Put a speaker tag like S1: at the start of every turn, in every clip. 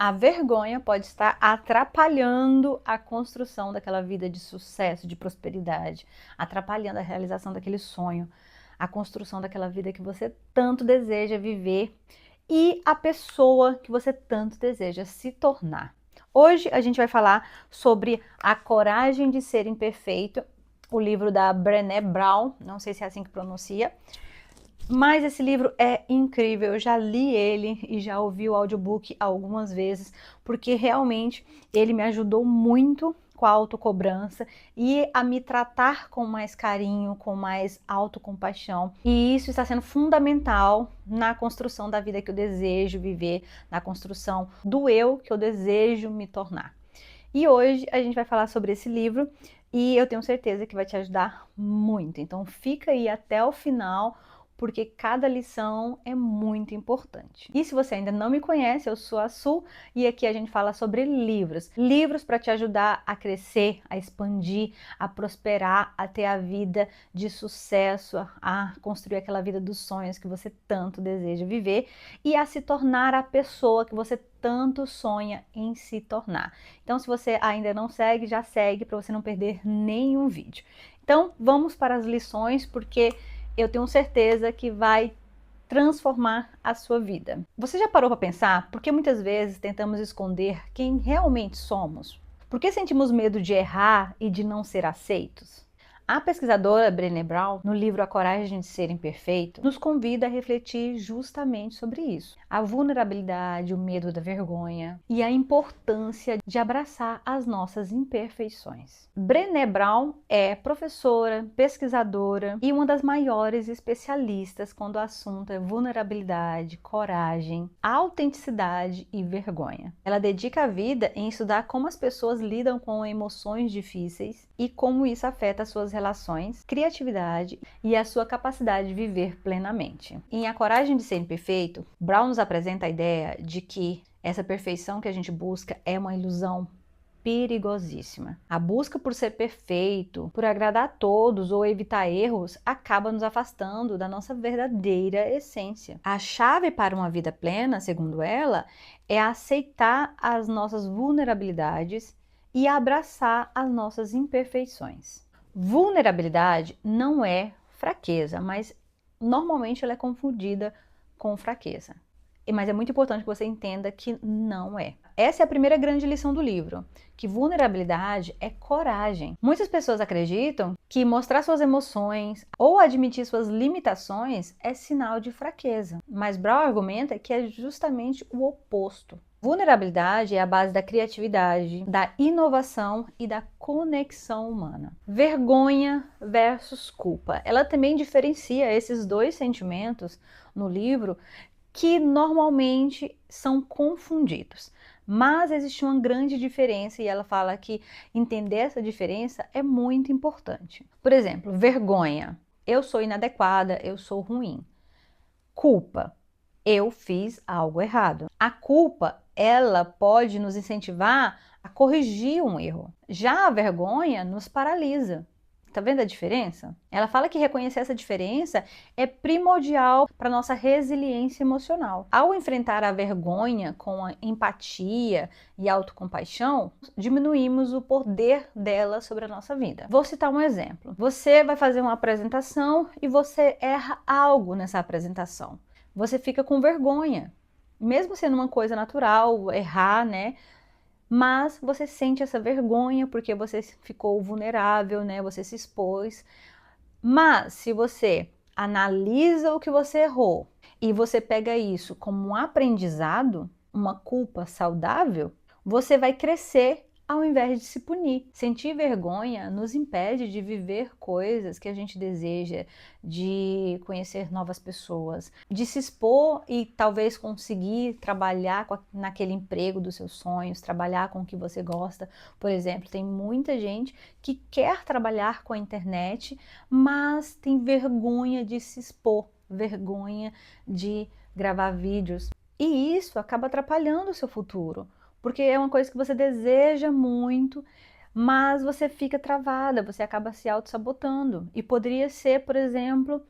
S1: A vergonha pode estar atrapalhando a construção daquela vida de sucesso, de prosperidade, atrapalhando a realização daquele sonho, a construção daquela vida que você tanto deseja viver e a pessoa que você tanto deseja se tornar. Hoje a gente vai falar sobre A Coragem de Ser Imperfeito, o livro da Brené Brown, não sei se é assim que pronuncia, mas esse livro é incrível, eu já li ele e já ouvi o audiobook algumas vezes, porque realmente ele me ajudou muito com a autocobrança e a me tratar com mais carinho, com mais autocompaixão. E isso está sendo fundamental na construção da vida que eu desejo viver, na construção do eu que eu desejo me tornar. E hoje a gente vai falar sobre esse livro e eu tenho certeza que vai te ajudar muito. Então fica aí até o final, porque cada lição é muito importante. E se você ainda não me conhece, eu sou a Su e aqui a gente fala sobre livros. Livros para te ajudar a crescer, a expandir, a prosperar, a ter a vida de sucesso, a construir aquela vida dos sonhos que você tanto deseja viver e a se tornar a pessoa que você tanto sonha em se tornar. Então, se você ainda não segue, já segue para você não perder nenhum vídeo. Então, vamos para as lições, porque eu tenho certeza que vai transformar a sua vida. Você já parou para pensar por que muitas vezes tentamos esconder quem realmente somos? Por que sentimos medo de errar e de não ser aceitos? A pesquisadora Brené Brown, no livro A Coragem de Ser Imperfeito, nos convida a refletir justamente sobre isso. A vulnerabilidade, o medo da vergonha e a importância de abraçar as nossas imperfeições. Brené Brown é professora, pesquisadora e uma das maiores especialistas quando o assunto é vulnerabilidade, coragem, autenticidade e vergonha. Ela dedica a vida em estudar como as pessoas lidam com emoções difíceis e como isso afeta as suas relações, criatividade e a sua capacidade de viver plenamente. Em A Coragem de Ser Imperfeito, Brown nos apresenta a ideia de que essa perfeição que a gente busca é uma ilusão perigosíssima. A busca por ser perfeito, por agradar a todos ou evitar erros, acaba nos afastando da nossa verdadeira essência. A chave para uma vida plena, segundo ela, é aceitar as nossas vulnerabilidades e abraçar as nossas imperfeições. Vulnerabilidade não é fraqueza, mas normalmente ela é confundida com fraqueza. Mas é muito importante que você entenda que não é. Essa é a primeira grande lição do livro, que vulnerabilidade é coragem. Muitas pessoas acreditam que mostrar suas emoções ou admitir suas limitações é sinal de fraqueza, mas Brown argumenta que é justamente o oposto. Vulnerabilidade é a base da criatividade, da inovação e da conexão humana. Vergonha versus culpa. Ela também diferencia esses dois sentimentos no livro que normalmente são confundidos. Mas existe uma grande diferença e ela fala que entender essa diferença é muito importante. Por exemplo, vergonha. Eu sou inadequada, eu sou ruim. Culpa. Eu fiz algo errado. A culpa, ela pode nos incentivar a corrigir um erro. Já a vergonha nos paralisa. Tá vendo a diferença? Ela fala que reconhecer essa diferença é primordial para nossa resiliência emocional. Ao enfrentar a vergonha com a empatia e autocompaixão, diminuímos o poder dela sobre a nossa vida. Vou citar um exemplo. Você vai fazer uma apresentação e você erra algo nessa apresentação. Você fica com vergonha. Mesmo sendo uma coisa natural, errar, né? Mas você sente essa vergonha porque você ficou vulnerável, né? Você se expôs. Mas se você analisa o que você errou e você pega isso como um aprendizado, uma culpa saudável, você vai crescer ao invés de se punir. Sentir vergonha nos impede de viver coisas que a gente deseja, de conhecer novas pessoas, de se expor e talvez conseguir trabalhar naquele emprego dos seus sonhos, trabalhar com o que você gosta. Por exemplo, tem muita gente que quer trabalhar com a internet, mas tem vergonha de se expor, vergonha de gravar vídeos. E isso acaba atrapalhando o seu futuro. Porque é uma coisa que você deseja muito, mas você fica travada, você acaba se auto-sabotando. E poderia ser, por exemplo,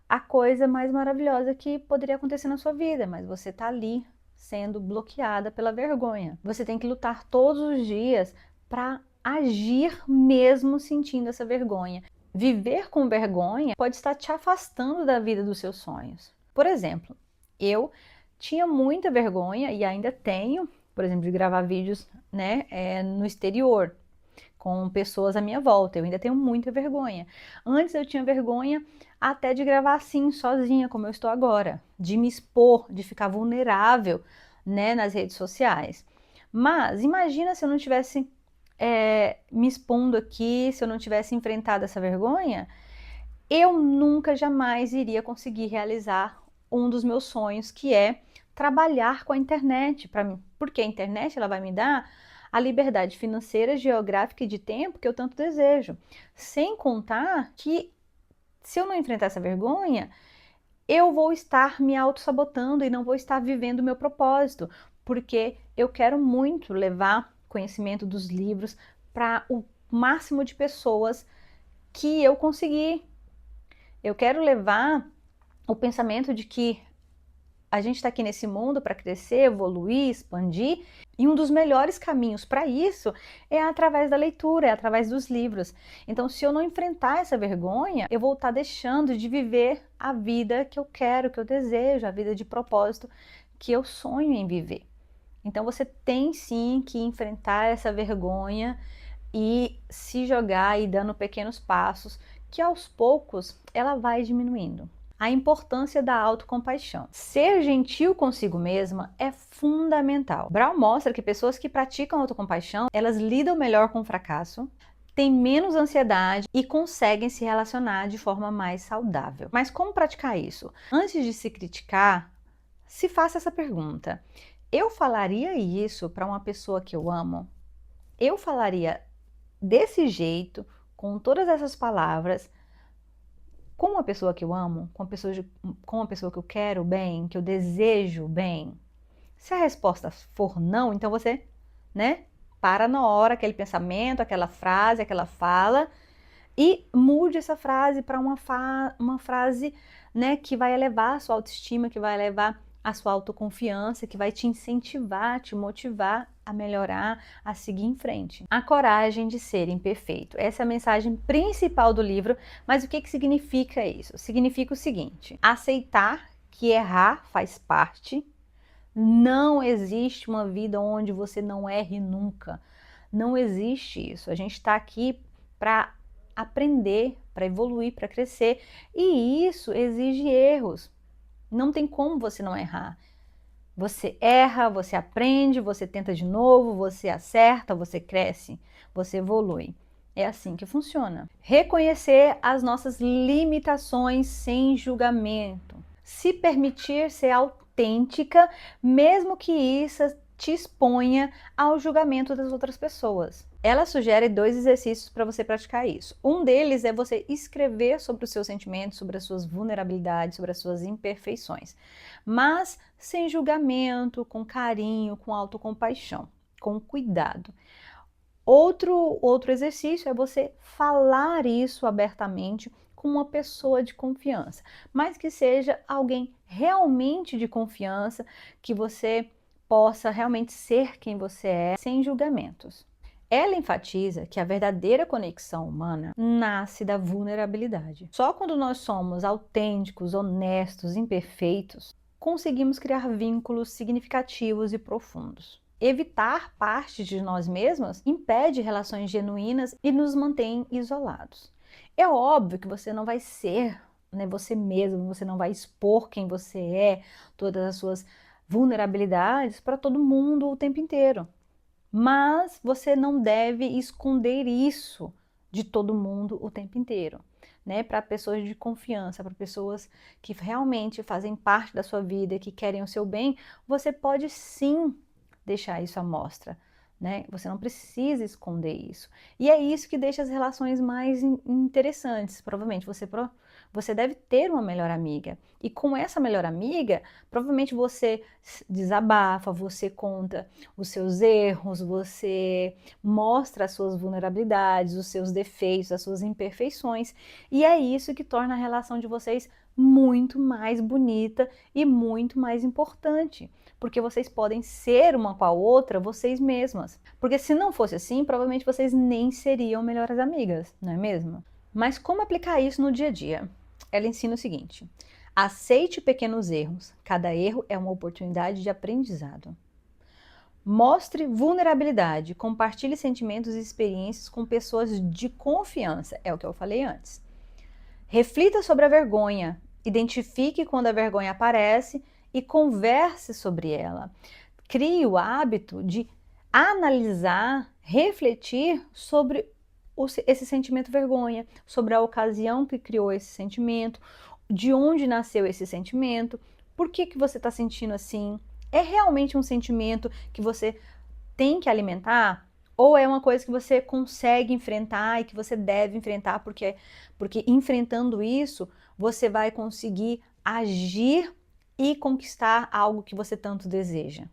S1: a coisa mais maravilhosa que poderia acontecer na sua vida, mas você tá ali sendo bloqueada pela vergonha. Você tem que lutar todos os dias para agir mesmo sentindo essa vergonha. Viver com vergonha pode estar te afastando da vida dos seus sonhos. Por exemplo, eu tinha muita vergonha e ainda tenho, por exemplo, de gravar vídeos, né, no exterior, com pessoas à minha volta. Eu ainda tenho muita vergonha. Antes eu tinha vergonha até de gravar assim, sozinha, como eu estou agora, de me expor, de ficar vulnerável, né, nas redes sociais. Mas imagina se eu não tivesse me expondo aqui, se eu não tivesse enfrentado essa vergonha, eu nunca jamais iria conseguir realizar um dos meus sonhos, que é trabalhar com a internet, porque a internet ela vai me dar a liberdade financeira, geográfica e de tempo que eu tanto desejo. Sem contar que, se eu não enfrentar essa vergonha, eu vou estar me auto-sabotando e não vou estar vivendo o meu propósito, porque eu quero muito levar conhecimento dos livros para o máximo de pessoas que eu conseguir. Eu quero levar o pensamento de que a gente está aqui nesse mundo para crescer, evoluir, expandir, e um dos melhores caminhos para isso é através da leitura, é através dos livros. Então, se eu não enfrentar essa vergonha, eu vou estar deixando de viver a vida que eu quero, que eu desejo, a vida de propósito que eu sonho em viver. Então, você tem sim que enfrentar essa vergonha e se jogar e dando pequenos passos, que aos poucos ela vai diminuindo. A importância da autocompaixão. Ser gentil consigo mesma é fundamental. Brown mostra que pessoas que praticam autocompaixão, elas lidam melhor com o fracasso, têm menos ansiedade e conseguem se relacionar de forma mais saudável. Mas como praticar isso? Antes de se criticar, se faça essa pergunta: eu falaria isso para uma pessoa que eu amo? Eu falaria desse jeito, com todas essas palavras, com uma pessoa que eu amo, com uma pessoa que eu quero bem, que eu desejo bem? Se a resposta for não, então você, né, para na hora aquele pensamento, aquela frase, aquela fala e mude essa frase para uma frase, né, que vai elevar a sua autoestima, que vai elevar a sua autoconfiança, que vai te incentivar, te motivar a melhorar, a seguir em frente. A coragem de ser imperfeito. Essa é a mensagem principal do livro, mas o que significa isso? Significa o seguinte: aceitar que errar faz parte. Não existe uma vida onde você não erre nunca. Não existe isso. A gente está aqui para aprender, para evoluir, para crescer, e isso exige erros. Não tem como você não errar. Você erra, você aprende, você tenta de novo, você acerta, você cresce, você evolui. É assim que funciona. Reconhecer as nossas limitações sem julgamento. Se permitir ser autêntica, mesmo que isso te exponha ao julgamento das outras pessoas. Ela sugere 2 exercícios para você praticar isso. Um deles é você escrever sobre os seus sentimentos, sobre as suas vulnerabilidades, sobre as suas imperfeições, mas sem julgamento, com carinho, com autocompaixão, com cuidado. Outro exercício é você falar isso abertamente com uma pessoa de confiança, mas que seja alguém realmente de confiança, que você possa realmente ser quem você é, sem julgamentos. Ela enfatiza que a verdadeira conexão humana nasce da vulnerabilidade. Só quando nós somos autênticos, honestos, imperfeitos, conseguimos criar vínculos significativos e profundos. Evitar partes de nós mesmos impede relações genuínas e nos mantém isolados. É óbvio que você não vai ser, né, você mesmo, você não vai expor quem você é, todas as suas vulnerabilidades para todo mundo o tempo inteiro. Mas você não deve esconder isso de todo mundo o tempo inteiro, né? Para pessoas de confiança, para pessoas que realmente fazem parte da sua vida, que querem o seu bem, você pode sim deixar isso à mostra, né? Você não precisa esconder isso. E é isso que deixa as relações mais interessantes. Provavelmente você deve ter uma melhor amiga. E com essa melhor amiga, provavelmente você desabafa, você conta os seus erros, você mostra as suas vulnerabilidades, os seus defeitos, as suas imperfeições. E é isso que torna a relação de vocês muito mais bonita e muito mais importante, porque vocês podem ser uma com a outra vocês mesmas. Porque se não fosse assim, provavelmente vocês nem seriam melhores amigas, não é mesmo? Mas como aplicar isso no dia a dia? Ela ensina o seguinte: aceite pequenos erros, cada erro é uma oportunidade de aprendizado. Mostre vulnerabilidade, compartilhe sentimentos e experiências com pessoas de confiança, é o que eu falei antes. Reflita sobre a vergonha, identifique quando a vergonha aparece e converse sobre ela. Crie o hábito de analisar, refletir sobre esse sentimento vergonha, sobre a ocasião que criou esse sentimento, de onde nasceu esse sentimento, por que você está sentindo assim? É realmente um sentimento que você tem que alimentar? Ou é uma coisa que você consegue enfrentar e que você deve enfrentar, porque enfrentando isso, você vai conseguir agir e conquistar algo que você tanto deseja.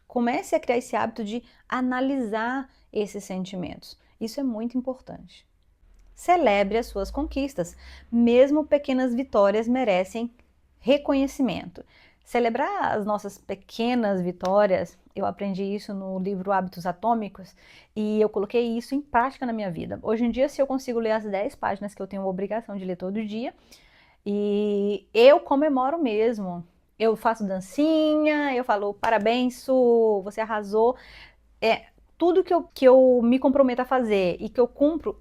S1: Comece a criar esse hábito de analisar esses sentimentos. Isso é muito importante. Celebre as suas conquistas. Mesmo pequenas vitórias merecem reconhecimento. Celebrar as nossas pequenas vitórias, eu aprendi isso no livro Hábitos Atômicos e eu coloquei isso em prática na minha vida. Hoje em dia, se eu consigo ler as 10 páginas que eu tenho a obrigação de ler todo dia, e eu comemoro mesmo. Eu faço dancinha, eu falo parabéns, Su, você arrasou. Tudo que eu me comprometo a fazer e que eu cumpro,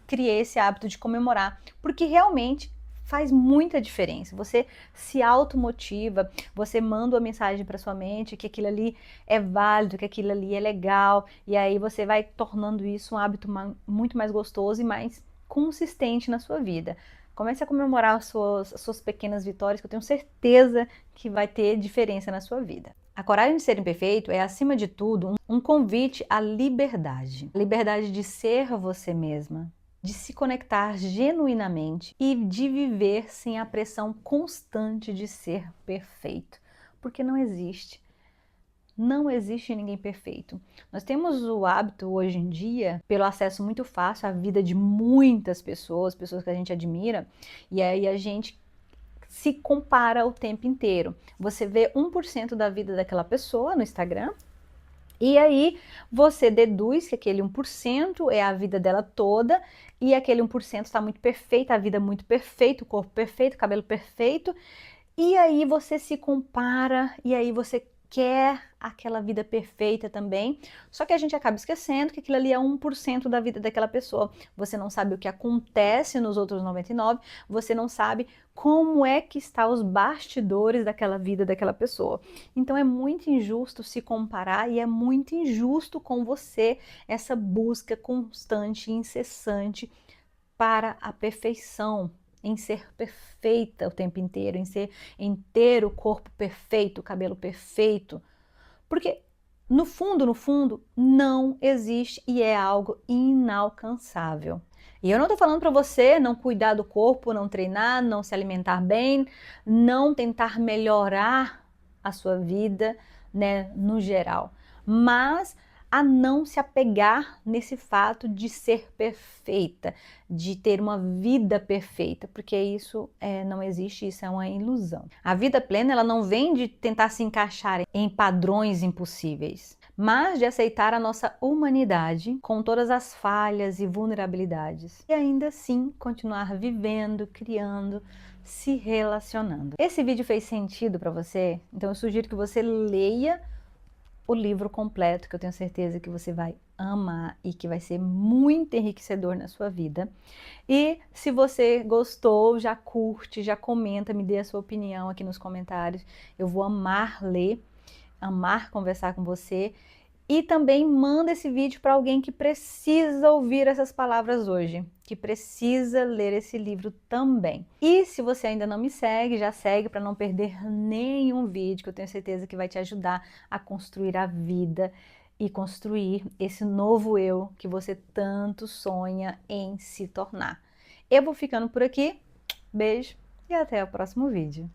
S1: criei esse hábito de comemorar, porque realmente faz muita diferença. Você se automotiva, você manda uma mensagem para sua mente que aquilo ali é válido, que aquilo ali é legal, e aí você vai tornando isso um hábito muito mais gostoso e mais consistente na sua vida. Comece a comemorar as suas pequenas vitórias, que eu tenho certeza que vai ter diferença na sua vida. A coragem de ser imperfeito é, acima de tudo, um convite à liberdade. A liberdade de ser você mesma, de se conectar genuinamente e de viver sem a pressão constante de ser perfeito. Porque não existe. Não existe ninguém perfeito. Nós temos o hábito hoje em dia, pelo acesso muito fácil à vida de muitas pessoas, pessoas que a gente admira, e aí a gente se compara o tempo inteiro. Você vê 1% da vida daquela pessoa no Instagram, e aí você deduz que aquele 1% é a vida dela toda, e aquele 1% está muito perfeito, a vida muito perfeita, o corpo perfeito, o cabelo perfeito, e aí você se compara, e aí você quer aquela vida perfeita também, só que a gente acaba esquecendo que aquilo ali é 1% da vida daquela pessoa. Você não sabe o que acontece nos outros 99%, você não sabe como é que está os bastidores daquela vida daquela pessoa. Então é muito injusto se comparar e é muito injusto com você essa busca constante e incessante para a perfeição, em ser perfeita o tempo inteiro, em ter o corpo perfeito, o cabelo perfeito, porque no fundo, não existe e é algo inalcançável. E eu não estou falando para você não cuidar do corpo, não treinar, não se alimentar bem, não tentar melhorar a sua vida, né, no geral, mas a não se apegar nesse fato de ser perfeita, de ter uma vida perfeita, porque isso não existe, isso é uma ilusão. A vida plena, ela não vem de tentar se encaixar em padrões impossíveis, mas de aceitar a nossa humanidade com todas as falhas e vulnerabilidades e ainda assim continuar vivendo, criando, se relacionando. Esse vídeo fez sentido para você? Então eu sugiro que você leia o livro completo, que eu tenho certeza que você vai amar e que vai ser muito enriquecedor na sua vida. E se você gostou, já curte, já comenta, me dê a sua opinião aqui nos comentários. Eu vou amar ler, amar conversar com você. E também manda esse vídeo para alguém que precisa ouvir essas palavras hoje, que precisa ler esse livro também. E se você ainda não me segue, já segue para não perder nenhum vídeo, que eu tenho certeza que vai te ajudar a construir a vida e construir esse novo eu que você tanto sonha em se tornar. Eu vou ficando por aqui, beijo e até o próximo vídeo.